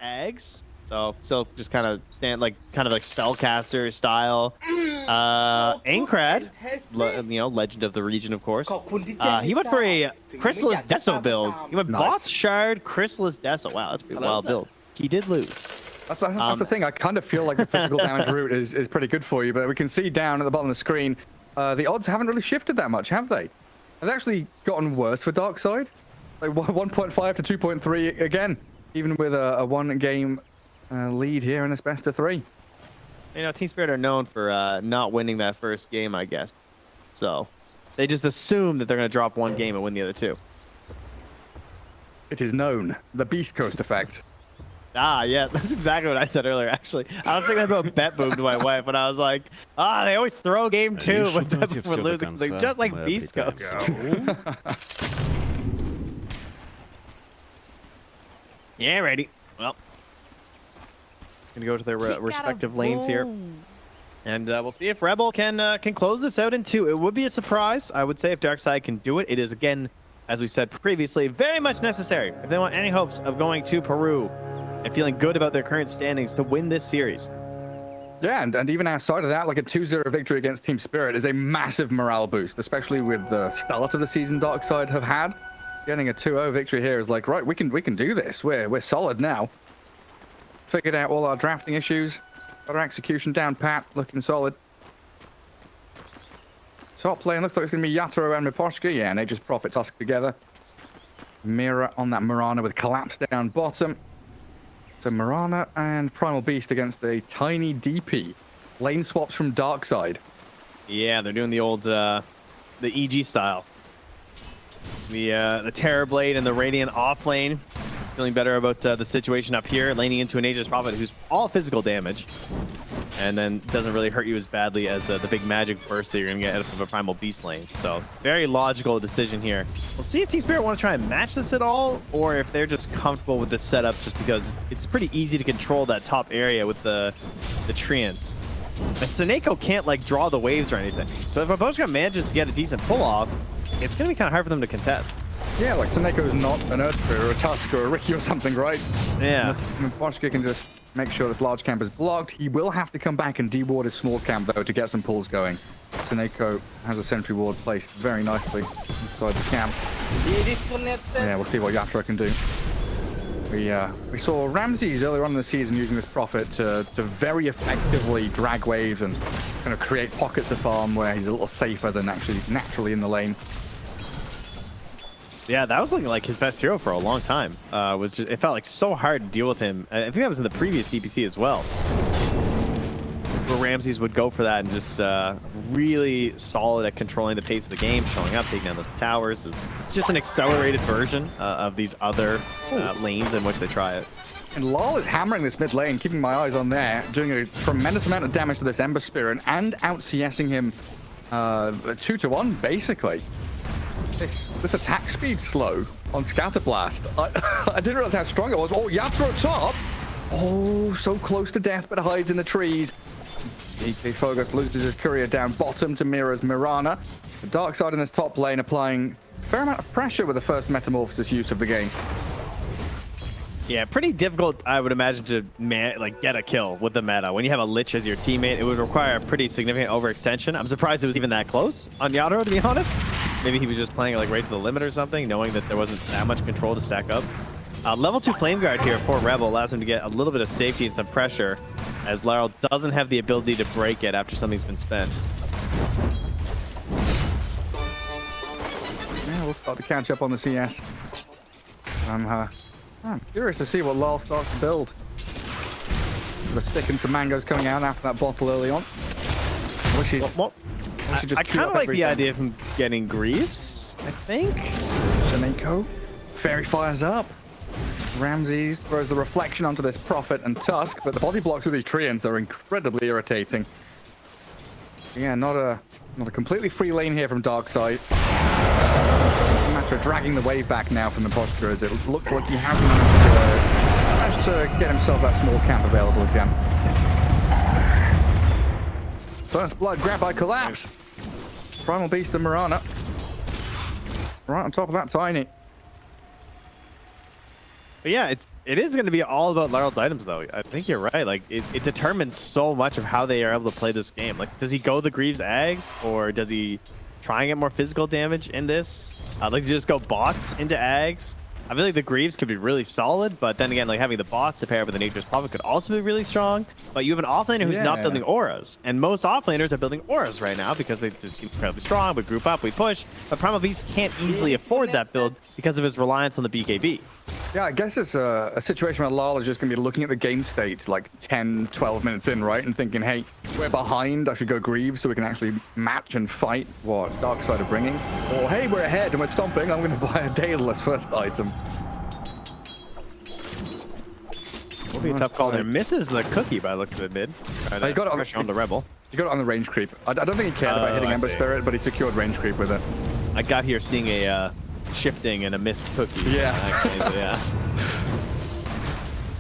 eggs. So just kind of like spellcaster style. Aincrad, legend of the region, of course. He went for a Chrysalis Deso build. He went Boss Shard, Chrysalis Deso. Wow, that's a pretty wild build. He did lose. That's the thing. I kind of feel like the physical damage route is pretty good for you, but we can see down at the bottom of the screen, the odds haven't really shifted that much, have they? It's actually gotten worse for Darkside. Like 1.5 to 2.3 again, even with a one-game lead here in this best of 3. You know, Team Spirit are known for not winning that first game, I guess. So they just assume that they're going to drop one game and win the other 2. It is known, the Beast Coast effect. Ah, yeah, that's exactly what I said earlier, actually. I was thinking about Bet Boom to my wife, but I was like, they always throw game 2 when we're losing. Like, just like Beast Coast. Yeah, ready. Well, gonna go to their respective lanes here, and we'll see if Rebel can close this out in 2. It would be a surprise, I would say, if Darkside can do it. It is, again, as we said previously, very much necessary if they want any hopes of going to Peru and feeling good about their current standings to win this series. Yeah, and even outside of that, like a 2-0 victory against Team Spirit is a massive morale boost, especially with the start of the season Darkside have had. Getting a 2-0 victory here is like, right, we can do this. We're solid now. Figured out all our drafting issues. Got our execution down pat, looking solid. Top lane looks like it's going to be Yatoro and Miposhka. Yeah, Nature's Prophet Tusk together. Mira on that Mirana with Collapse down bottom. So Mirana and Primal Beast against a tiny DP. Lane swaps from Darkside. Yeah, they're doing the old the EG style. The Terror Blade and the Radiant off lane. Feeling better about the situation up here, laning into a Nature's Prophet who's all physical damage, and then doesn't really hurt you as badly as the big magic burst that you're gonna get out of a Primal Beast lane. So very logical decision here. We'll see if Team Spirit want to try and match this at all, or if they're just comfortable with this setup, just because it's pretty easy to control that top area with the treants. And Seneko can't like draw the waves or anything. So if Miposhka manages to get a decent pull off, it's gonna be kind of hard for them to contest. Yeah, like Seneko is not an Earth Spirit or a Tusk or a Riki or something, right? Yeah. Miposhka can just make sure this large camp is blocked. He will have to come back and deward his small camp, though, to get some pulls going. Seneko has a sentry ward placed very nicely inside the camp. Yeah, we'll see what Yatra can do. We saw Ramses earlier on in the season using this Prophet to very effectively drag waves and kind of create pockets of farm where he's a little safer than actually naturally in the lane. Yeah, that was looking like his best hero for a long time. It felt like so hard to deal with him. I think that was in the previous DPC as well, where Ramses would go for that and just really solid at controlling the pace of the game, showing up, taking down those towers. It's just an accelerated version of these other lanes in which they try it. And Lol is hammering this mid lane, keeping my eyes on there, doing a tremendous amount of damage to this Ember Spirit and out-CSing him 2-1, basically. This attack speed slow on Scatterblast. I didn't realize how strong it was. Oh, Yatra top. Oh, so close to death, but hides in the trees. DK Fogus loses his courier down bottom to Mira's Mirana. The Darkside in this top lane applying a fair amount of pressure with the first Metamorphosis use of the game. Yeah, pretty difficult, I would imagine, to get a kill with the meta. When you have a Lich as your teammate, it would require a pretty significant overextension. I'm surprised it was even that close on Yatoro, to be honest. Maybe he was just playing like right to the limit or something, knowing that there wasn't that much control to stack up. Level 2 Flame Guard here for Rebel allows him to get a little bit of safety and some pressure, as Laryl doesn't have the ability to break it after something's been spent. Yeah, we'll start to catch up on the CS. I'm curious to see what Lal starts to build. The stick and some mangoes coming out after that bottle early on. I kind of like the idea of him getting Greaves, I think. Seneko. Fairy fires up. Ramses throws the reflection onto this Prophet and Tusk, but the body blocks with these treants are incredibly irritating. Yeah, not a completely free lane here from Darkside. Matra dragging the wave back now from the posture, as it looks like he hasn't managed to get himself that small camp available again. First blood grabbed by Collapse. Primal Beast and Mirana. Right on top of that Tiny. But yeah, it is going to be all about Larald's items, though. I think you're right. Like, it determines so much of how they are able to play this game. Like, does he go the Greaves Ags, or does he try and get more physical damage in this? Like, does he just go bots into Ags? I feel like the Greaves could be really solid, but then again, like having the bots to pair with the Nature's Prophet could also be really strong. But you have an offlaner who's not building auras, and most offlaners are building auras right now because they just seem incredibly strong. We group up, we push, but Primal Beast can't easily afford that build because of his reliance on the BKB. Yeah, I guess it's a situation where Lala is just going to be looking at the game state like 10, 12 minutes in, right? And thinking, hey, we're behind. I should go Greaves so we can actually match and fight what Darkside are bringing. Or, hey, we're ahead and we're stomping. I'm going to buy a Daedalus first item. Will be a tough call there. Misses the cookie by the looks of it mid. He got it pressure on the Rebel. He got it on the range creep. I don't think he cared about hitting Ember Spirit, but he secured range creep with it. I got here seeing a shifting and a missed cookie. Yeah. Actually, yeah.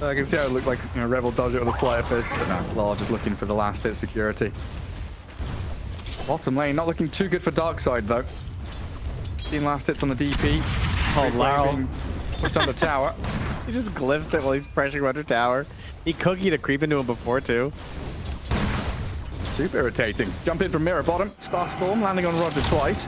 I can see how it looked like, you know, Rebel dodged it with a sleight of fist, but no, Law just looking for the last hit security. Bottom lane, not looking too good for Darkside though. Seen last hits on the DP. Oh, Laryl pushed on the tower. He just glyphs it while he's pressuring under tower. He cookied a creep into him before too. Super irritating. Jump in from mirror bottom. Starstorm landing on Roger twice.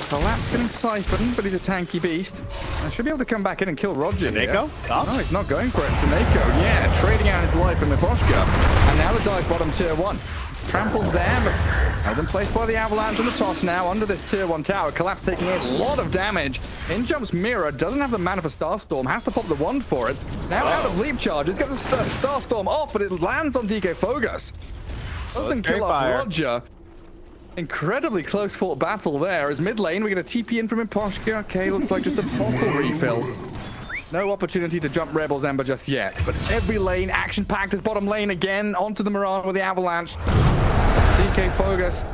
Collapse getting siphoned, but he's a tanky beast. I should be able to come back in and kill Roger. Neko? No, he's not going for it. Seneko, yeah, trading out his life in the Poshka. And now the dive bottom tier 1. Tramples there, but held in place by the Avalanche on the toss now under this tier 1 tower. Collapse taking a lot of damage. In jumps Mira, doesn't have the mana for Starstorm, has to pop the wand for it. Now out of leap charges, gets a Starstorm off, but it lands on DK Fogus. Doesn't kill off Roger. Incredibly close fought battle there. As mid lane, we get a TP in from Imposhka. Okay, looks like just a bottle refill. No opportunity to jump Rebel's Ember just yet. But every lane, action-packed as bottom lane again. Onto the Mirage with the Avalanche. DK Fogus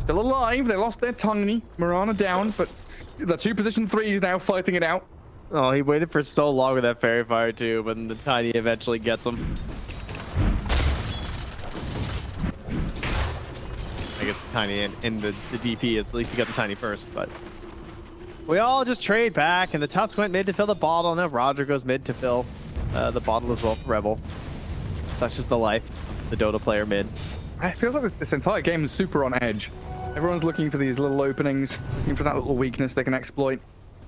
still alive. They lost their Tiny. Mirana down, but the 2 position 3s now fighting it out. Oh, he waited for so long with that Fairy Fire too, but the Tiny eventually gets him. I guess the Tiny in the DP, at least he got the Tiny first, but we all just trade back, and the Tusk went mid to fill the bottle. Now Roger goes mid to fill the bottle as well for Rebel. Such is the life of the Dota player mid. I feel like this entire game is super on edge. Everyone's looking for these little openings, looking for that little weakness they can exploit.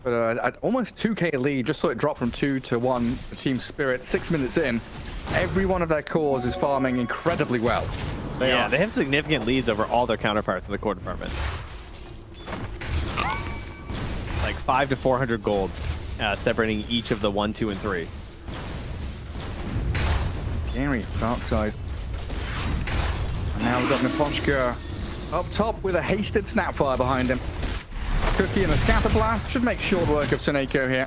But at almost 2k lead, just saw it drop from 2 to 1 for Team Spirit. 6 minutes in, every one of their cores is farming incredibly well. They have significant leads over all their counterparts in the core department. Like 500 to 400 gold, separating each of the 1, 2, and 3. Gary, Darkside. And now we've got Miposhka up top with a hasted Snapfire behind him. Cookie and a Scatter Blast should make short work of Seneko here.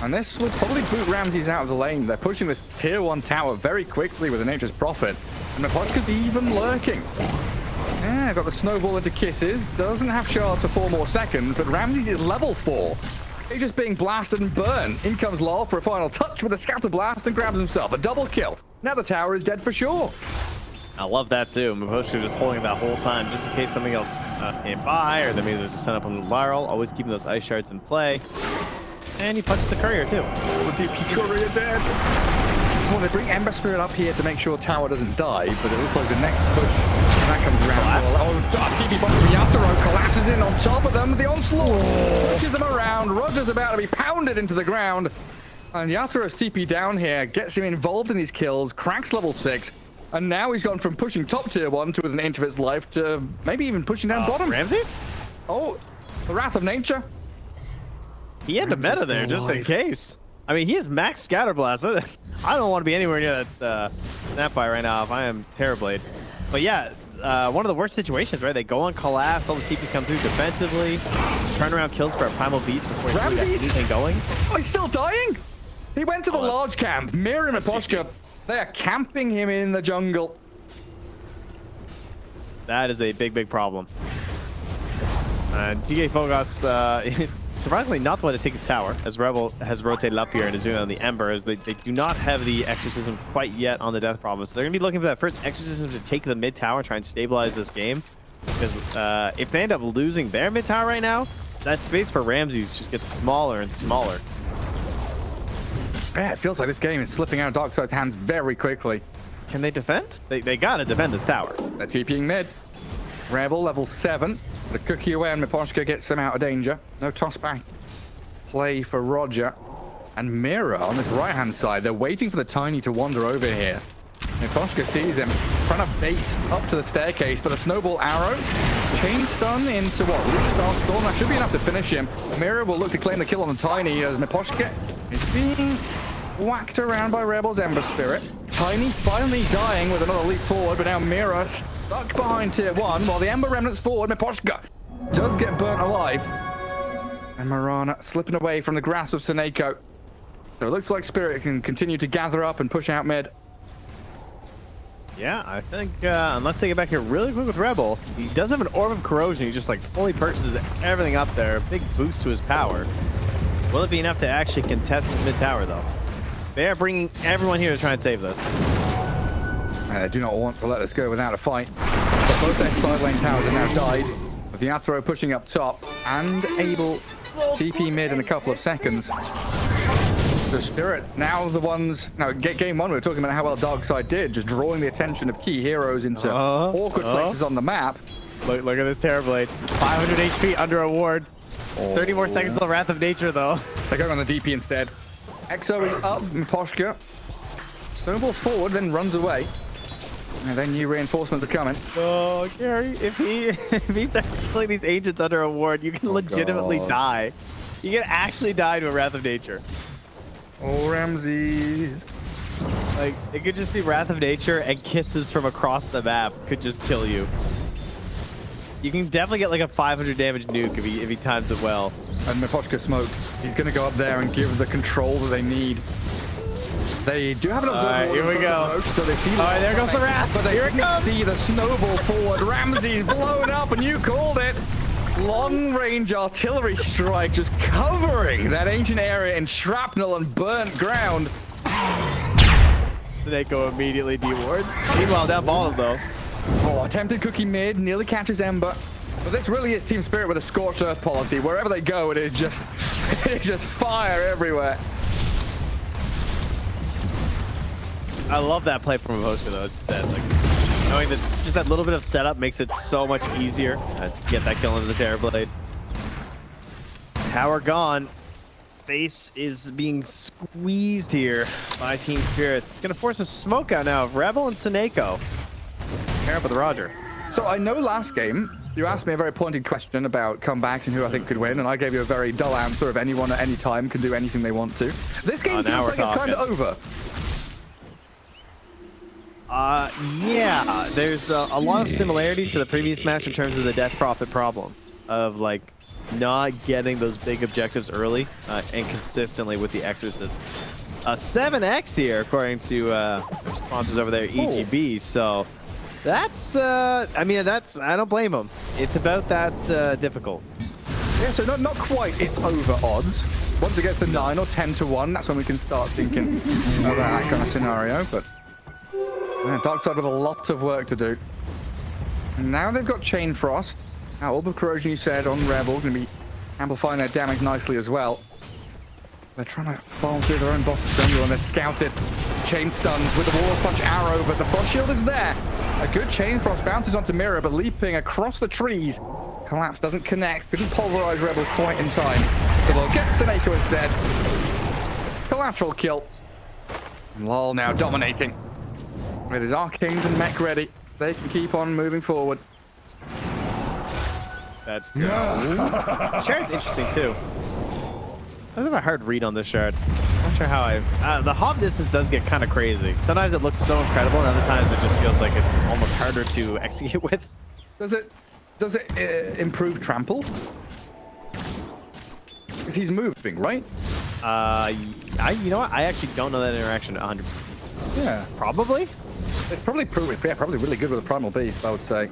And this will probably boot Ramses out of the lane. They're pushing this tier 1 tower very quickly with a Nature's Prophet. And Miposhka's even lurking. Yeah, got the snowball into kisses. Doesn't have shards for 4 more seconds, but Ramses is level 4. He's just being blasted and burned. In comes Lol for a final touch with a Scatter Blast and grabs himself a double kill. Now the tower is dead for sure. I love that too. Miposhka just holding it that whole time, just in case something else came by, or then maybe there's a set up on the Laryl. Always keeping those ice shards in play. And he punches the courier too. The DP courier dead. So they bring Ember Spirit up here to make sure tower doesn't die, but it looks like the next push, and that comes around. Oh, TP bomb from Yatoro collapses in on top of them. The onslaught pushes them around. Roger's about to be pounded into the ground. And Yatoro's TP down here gets him involved in these kills, cracks level 6. And now he's gone from pushing top tier 1 to within an inch of his life to maybe even pushing down bottom. Ramses? Oh, the Wrath of Nature. He had a meta there just in case. I mean, he has max Scatter Blast. I don't want to be anywhere near that Snapfire right now if I am Terrorblade. But yeah, one of the worst situations, right? They go on Collapse, all the TPs come through defensively, turnaround kills for a Primal Beast before he gets anything going. Oh, he's still dying? He went to the large camp. Mira and Miposhka, they are camping him in the jungle. That is a big, big problem. DK Fogus, surprisingly not the one to take his tower, as Rebel has rotated up here and is doing it on the Ember, as they do not have the Exorcism quite yet on the Death Province. So they're going to be looking for that first Exorcism to take the mid tower, try and stabilize this game. Because if they end up losing their mid tower right now, that space for Ramses just gets smaller and smaller. Yeah, it feels like this game is slipping out of Darkside's hands very quickly. Can they defend? They gotta defend this tower. They're TPing mid. Rebel level 7. The cookie away and Miposhka gets them out of danger. No toss back play for Roger. And Mira on this right-hand side. They're waiting for the Tiny to wander over here. Miposhka sees him, trying to bait up to the staircase, but a snowball arrow, chain stun into what? Luke Star Storm. That should be enough to finish him. Mira will look to claim the kill on the Tiny as Miposhka is being whacked around by Rebel's Ember Spirit. Tiny finally dying with another leap forward, but now Mira stuck behind tier 1 while the Ember Remnants forward. Miposhka does get burnt alive. And Marana slipping away from the grasp of Seneko. So it looks like Spirit can continue to gather up and push out mid. Yeah, I think unless they get back here really quick with Rebel, he does have an Orb of Corrosion. He just like fully purchases everything up there. Big boost to his power. Will it be enough to actually contest this mid tower though? They are bringing everyone here to try and save this. They do not want to let this go without a fight. But both their side lane towers have now died. With the Athro pushing up top and able TP mid in a couple of seconds. The Spirit now the ones. Now, game 1, we were talking about how well Darkside did, just drawing the attention of key heroes into awkward places on the map. Look at this Terrorblade. 500 HP under a ward. 30 more seconds till Wrath of Nature, though. They're going on the DP instead. Exo is up, Miposhka. Snowballs forward, then runs away. And then new reinforcements are coming. Oh, Gary, if he starts killing these agents under a ward, you can legitimately die. You can actually die to a Wrath of Nature. Oh, Ramses. Like, it could just be Wrath of Nature and kisses from across the map could just kill you. You can definitely get like a 500 damage nuke if he times it well. And Miposhka smoked. He's going to go up there and give the control that they need. They do have an observer. Alright, here we go. So they see Alright, there goes the Wrath. But they didn't see the snowball forward. Ramsey's blown up, and you called it. Long-range artillery strike just covering that ancient area in shrapnel and burnt ground. Seneko immediately dewards. Meanwhile, down bottom though. Oh, attempted cookie mid, nearly catches Ember. But this really is Team Spirit with a scorched earth policy. Wherever they go, it is just fire everywhere. I love that play from Miposhka though. As you said, like knowing that just that little bit of setup makes it so much easier to get that kill into the Terrorblade. Tower gone. Base is being squeezed here by Team Spirit. It's gonna force a smoke out now of Rebel and Seneko. Pair up with Roger. So I know last game you asked me a very pointed question about comebacks and who I think could win, and I gave you a very dull answer of anyone at any time can do anything they want to. This game feels like it's kind of over. Yeah, there's a lot of similarities to the previous match in terms of the death profit problems of like not getting those big objectives early and consistently with the Exorcist. 7x here according to sponsors over there, EGB. So that's I mean I don't blame them. It's about that difficult. Yeah, so not quite it's over odds. Once it gets to 9 or 10 to 1, that's when we can start thinking about that kind of scenario. But yeah, Darkside with a lot of work to do. And now they've got Chain Frost. Now, Orb of Corrosion, you said, on Rebel, going to be amplifying their damage nicely as well. They're trying to farm through their own boss jungle, and they're scouted. Chain stuns with the Wall of Punch arrow, but the Frost Shield is there. A good Chain Frost bounces onto Mirror, but leaping across the trees. Collapse doesn't connect, couldn't pulverize Rebel quite in time. So they'll get Seneko instead. Collateral kill. And Lol now dominating. With his Arcanes and mech ready, they can keep on moving forward. That's Shard's interesting too. I have a hard read on this Shard. Not sure how the hop distance does get kind of crazy. Sometimes it looks so incredible, and other times it just feels like it's almost harder to execute with. Does it improve trample? Because he's moving, right? You know what? I actually don't know that interaction 100%. Yeah, Probably. it's probably probably really good with a primal beast, I would say.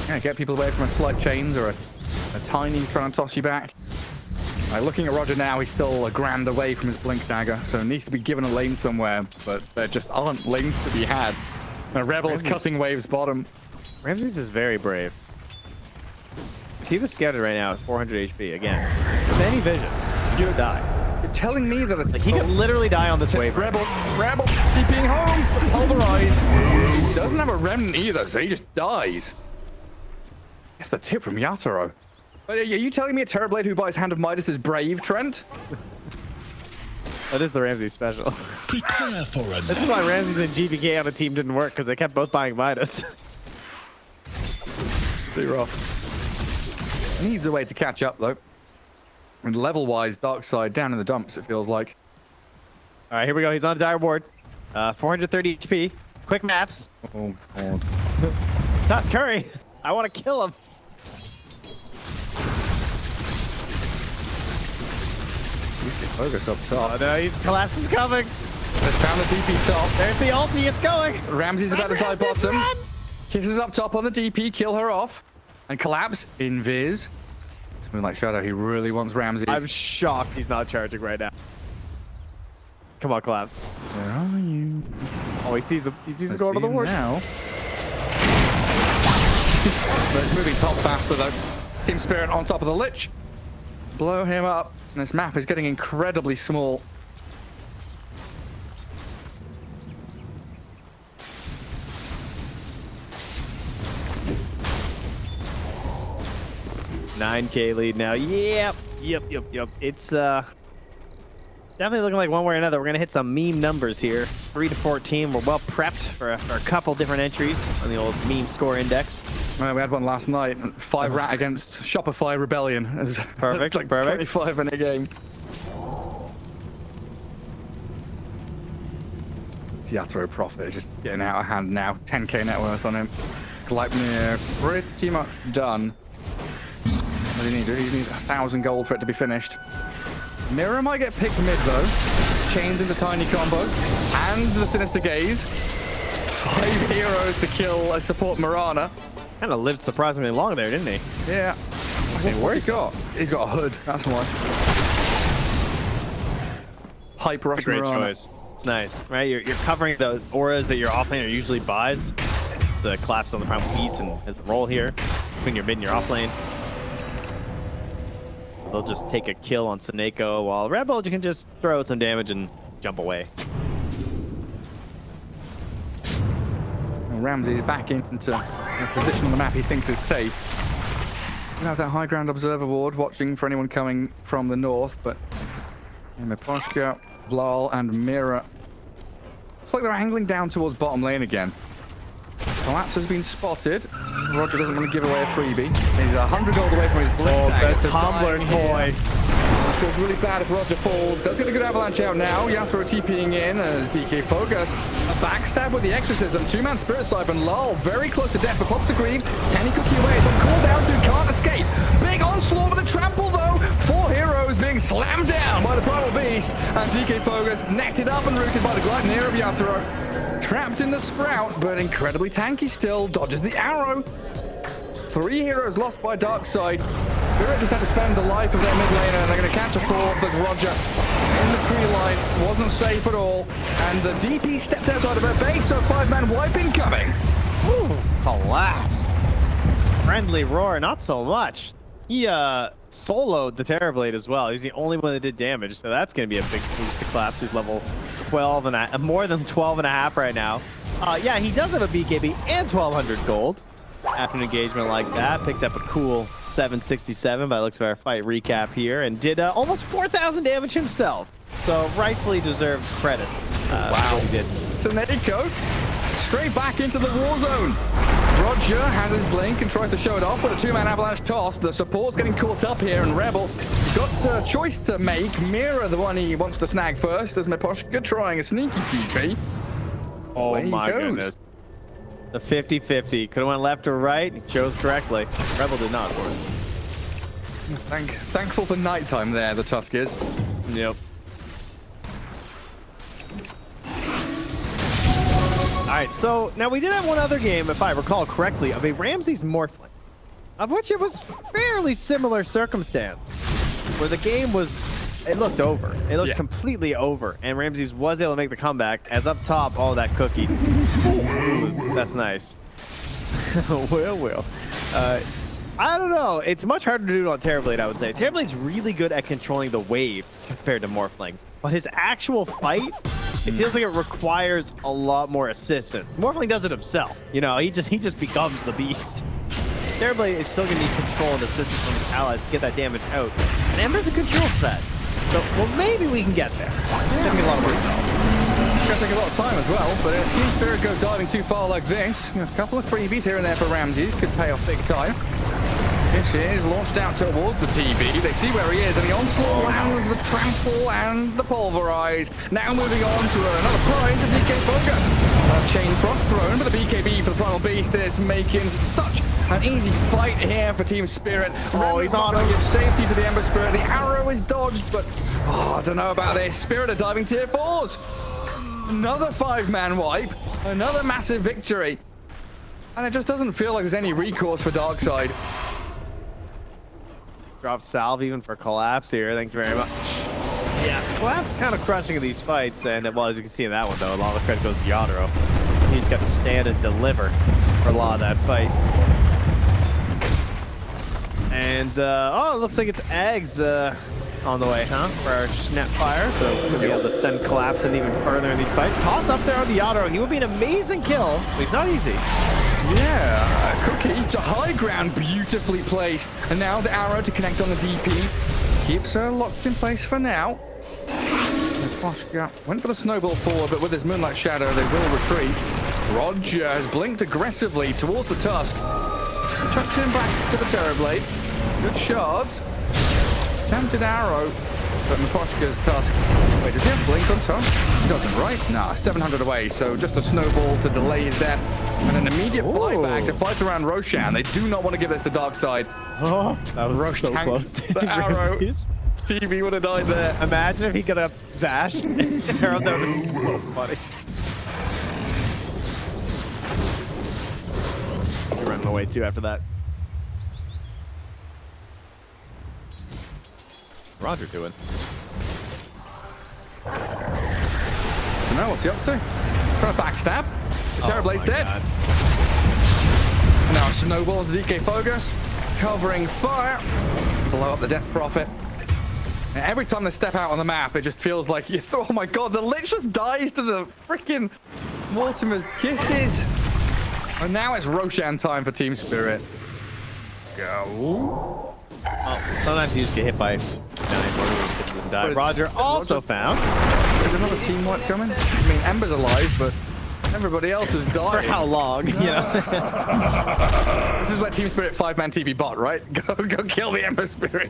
Yeah, get people away from a slight chains or a tiny trying to toss you back. Looking at Roger now, he's still a grand away from his blink dagger, so needs to be given a lane somewhere, but there just aren't lanes to be had. And Rebel's cutting waves bottom. Ramses is very brave. If he was scouted right now at 400 HP again, any vision. You just die. You're telling me that Like, he could literally die on this wave. Rebel TPing home, pulverized. He doesn't have a remnant either, so he just dies. That's the tip from Yatoro. But are you telling me a Terrorblade who buys Hand of Midas is brave, Trent? That is the Ramsey special. Prepare for a This is why Ramsey's and GBK on the team didn't work, because they kept both buying Midas. Pretty rough. Needs a way to catch up, though. And level-wise, Darkside down in the dumps, it feels like. All right, here we go. He's on a dire ward. 430 HP. Quick maths. Oh, God. That's Curry. I want to kill him. Focus up top. Oh, no, he's collapse is coming. Let's found the DP top. There's the ulti. It's going. Ramsey's about to die bottom. Run. Kisses up top on the DP, kill her off. And collapse. Invis. Moonlight Shadow, he really wants Ramsey. I'm shocked he's not charging right now. Come on, collapse. Where are you? Oh, he sees him. He sees him going to the ward. Now. But it's moving top faster though. Team Spirit on top of the Lich. Blow him up. And this map is getting incredibly small. $9K lead now. Yep. It's definitely looking like one way or another. We're gonna hit some meme numbers here. 3 to 14. We're well prepped for a couple different entries on the old meme score index. Well, we had one last night. 5 rat against Shopify Rebellion. It was Perfect. like Perfect. 25 in a game. Yatoro Prophet is just getting out of hand now. 10K net worth on him. Gleipnir pretty much done. What do you need? He needs 1,000 gold for it to be finished. Mirror might get picked mid though. Chains into tiny combo. And the Sinister Gaze. 5 heroes to kill support Mirana. Kind of lived surprisingly long there, didn't he? Yeah. What he's got? He's got a hood. That's why. Hype rush It's a great Mirana. choice. It's nice, right? You're covering the auras that your offlaner usually buys. It's a collapse on the Primal Beast and has the roll here between your mid and your offlane. They'll just take a kill on Seneko, while Rebel, you can just throw out some damage and jump away. Ramsey's back into a position on the map he thinks is safe. We have that high ground observer ward watching for anyone coming from the north, but Miposhka, Vlal, and Mira. It's like they're angling down towards bottom lane again. Collapse has been spotted. Roger doesn't want to give away a freebie. He's 100 gold away from his blink dagger. that's Humbler toy. Feels really bad if Roger falls. Does get a good avalanche out now. Yatoro TPing in as DK Focus. A backstab with the Exorcism. 2-man Spirit Siphon. Lull very close to death, but pops the Greaves. Can he cook you away? It's on cooldown, so can't escape. Big onslaught with a trample though. 4 heroes being slammed down by the Primal Beast. And DK Focus netted up and rooted by the Gleipnir of Yatoro. Trapped in the Sprout, but incredibly tanky still. Dodges the arrow. 3 heroes lost by Darkside. Spirit just had to spend the life of their mid laner, and they're going to catch a 4th as Roger in the tree line. Wasn't safe at all. And the DP stepped outside of her base, so 5-man wipe incoming. Ooh, collapse. Friendly roar, not so much. He soloed the Terrorblade as well. He's the only one that did damage, so that's going to be a big boost to Collapse, who's level 12 and more than 12 and a half right now. Yeah, he does have a BKB and 1,200 gold. After an engagement like that, picked up a cool 767 by the looks of our fight recap here, and did almost 4,000 damage himself. So rightfully deserved credits. Wow. He did. Seneko straight back into the war zone. Roger has his blink and tries to show it off with a 2-man avalanche toss. The support's getting caught up here, and Rebel got a choice to make. Mira, the one he wants to snag first, as Miposhka trying a sneaky TP. Oh Away my goodness. The 50-50. Could have went left or right. He chose correctly. Rebel did not, of course. Thankful for nighttime there, the Tusk is. Yep. Alright, so now we did have one other game, if I recall correctly, of a Ramsey's Morphling, of which it was fairly similar circumstance, where the game was, it looked over. It looked completely over, and Ramsey's was able to make the comeback, as up top, oh, that cookie. Ooh, that's nice. well. I don't know. It's much harder to do on Terrorblade, I would say. Terrorblade's really good at controlling the waves compared to Morphling. But his actual fight, it feels like it requires a lot more assistance. Morphling does it himself. You know, he just becomes the beast. Terrorblade is still going to need control and assistance from his allies to get that damage out. And Ember's a control threat. So, well, maybe we can get there. It's going to be a lot of work, though. It's going to take a lot of time as well, but if Team Spirit goes diving too far like this, a couple of freebies here and there for Ramses could pay off big time. This is launched out towards the TV. They see where he is, and the onslaught lands the trample and the pulverize. Now moving on to another prize, the DK Focus. Chain Frost thrown, but the BKB for the Primal Beast is making such an easy fight here for Team Spirit. Oh, he's on to give safety to the Ember Spirit. The arrow is dodged, but I don't know about this. Spirit are diving tier 4s. Another 5-man wipe, another massive victory. And it just doesn't feel like there's any recourse for Darkside. Drop salve even for Collapse here. Thank you very much. Yeah, Collapse kind of crushing in these fights, and well, as you can see in that one though, a lot of the credit goes to Yadro. He's got to stand and deliver for a lot of that fight. And oh, it looks like it's Eggs on the way, huh? For our Snapfire, so we'll be able to send Collapse in even further in these fights. Toss up there on the Yadro, and he would be an amazing kill, but he's not easy. Yeah, Cookie to high ground, beautifully placed. And now the arrow to connect on the DP. Keeps her locked in place for now. Koshka went for the snowball forward, but with his Moonlight Shadow, they will retreat. Roger has blinked aggressively towards the Tusk. Chucks him back to the Terrorblade. Good shards. Tempted arrow. But Mikoshka's Tusk. Wait, does he have blink on Tusk? He doesn't, right? Nah, 700 away, so just a snowball to delay his death. And an immediate buyback to fight around Roshan. They do not want to give this to Darkside. Oh, that was Rosh so tanks close. the arrow. TV would have died there. Imagine if he could have bashed arrow. That would be so funny. You're running away too after that. Roger doing. I know what's he up to. Trying to backstab. The Terrorblade's dead. God. And now snowballs the DK Focus, covering fire. Blow up the Death Prophet. And every time they step out on the map, it just feels like you thought, oh my god, the Lich just dies to the freaking Mortimer's kisses. And now it's Roshan time for Team Spirit. Go. Oh, sometimes you just get hit by 9 mortars and die. Roger also found. There's another team wipe coming. I mean, Ember's alive, but everybody else is dying. For how long? Yeah. This is where Team Spirit 5-man TP bot, right? Go kill the Ember Spirit.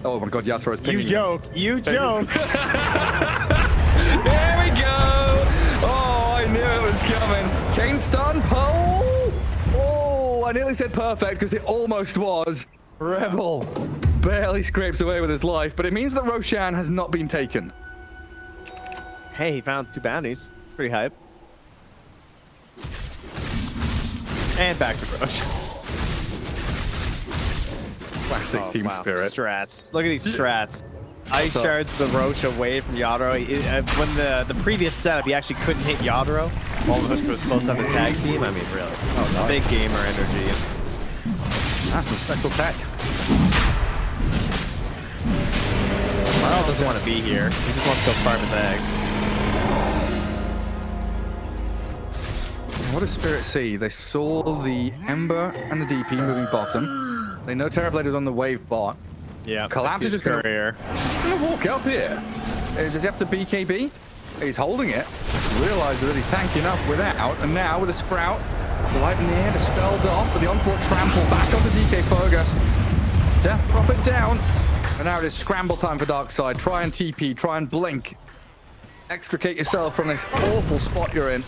Oh my god, Yasuo is pinging. You joke. You joke. There we go. Oh, I knew it was coming. Chain stun pole. Oh, I nearly said perfect because it almost was. Rebel barely scrapes away with his life, but it means that Roshan has not been taken. Hey, he found 2 bounties. Pretty hype. And back to Roche. Classic Team Spirit. Strats. Look at these strats. Ice shards the Roche away from Yadro. When the previous setup, he actually couldn't hit Yadro. While the Husker was supposed to have a tag team. I mean, really. Oh, nice. Big gamer energy. That's some special tech. Marl doesn't want to be here. He just wants to go farm his eggs. What does Spirit see? They saw the Ember and the DP moving bottom. They know Terrorblade is on the wave bot. Yeah. Collapse is just going to walk up here. Does he have to BKB? He's holding it. Realizes that he's tanky enough without. And now with a Sprout, light near, dispelled off, but the onslaught trample back onto DK Fogus. Death Prophet down. And now it is scramble time for Darkside. Try and TP, try and blink. Extricate yourself from this awful spot you're in.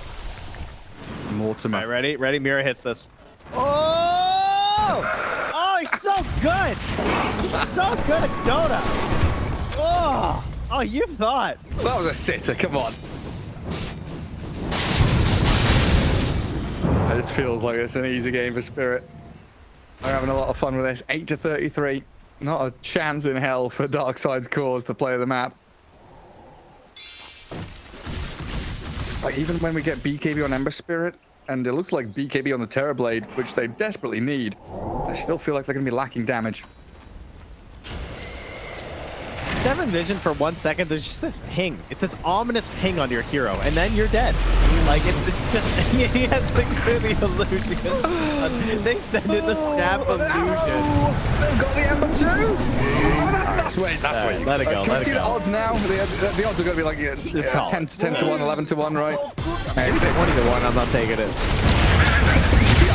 Mortimer. All right, ready? Mira hits this. Oh! Oh, he's so good! He's so good at Dota! Oh, you thought. That was a sitter, come on. It just feels like it's an easy game for Spirit. I'm having a lot of fun with this. 8-33. Not a chance in hell for Darkside's cause to play the map. Like, even when we get BKB on Ember Spirit, and it looks like BKB on the Terrorblade, which they desperately need, I still feel like they're going to be lacking damage. 7 vision for 1 second, there's just this ping. It's this ominous ping on your hero, and then you're dead. Like, it's just, he has like clearly illusion. They send in the snap illusion. They've got the Ember too! Oh, that's where you let it go, Can let we it see the go. odds now? The odds are going to be like Just call 10 it. to 1, 11 to 1, right? Maybe 20 to 1, I'm not taking it.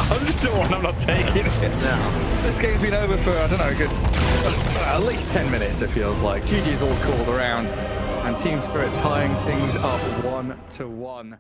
100 to 1, I'm not taking it. No. This game's been over for, I don't know, a good, at least 10 minutes, it feels like. GG's all called around, and Team Spirit tying things up 1 to 1.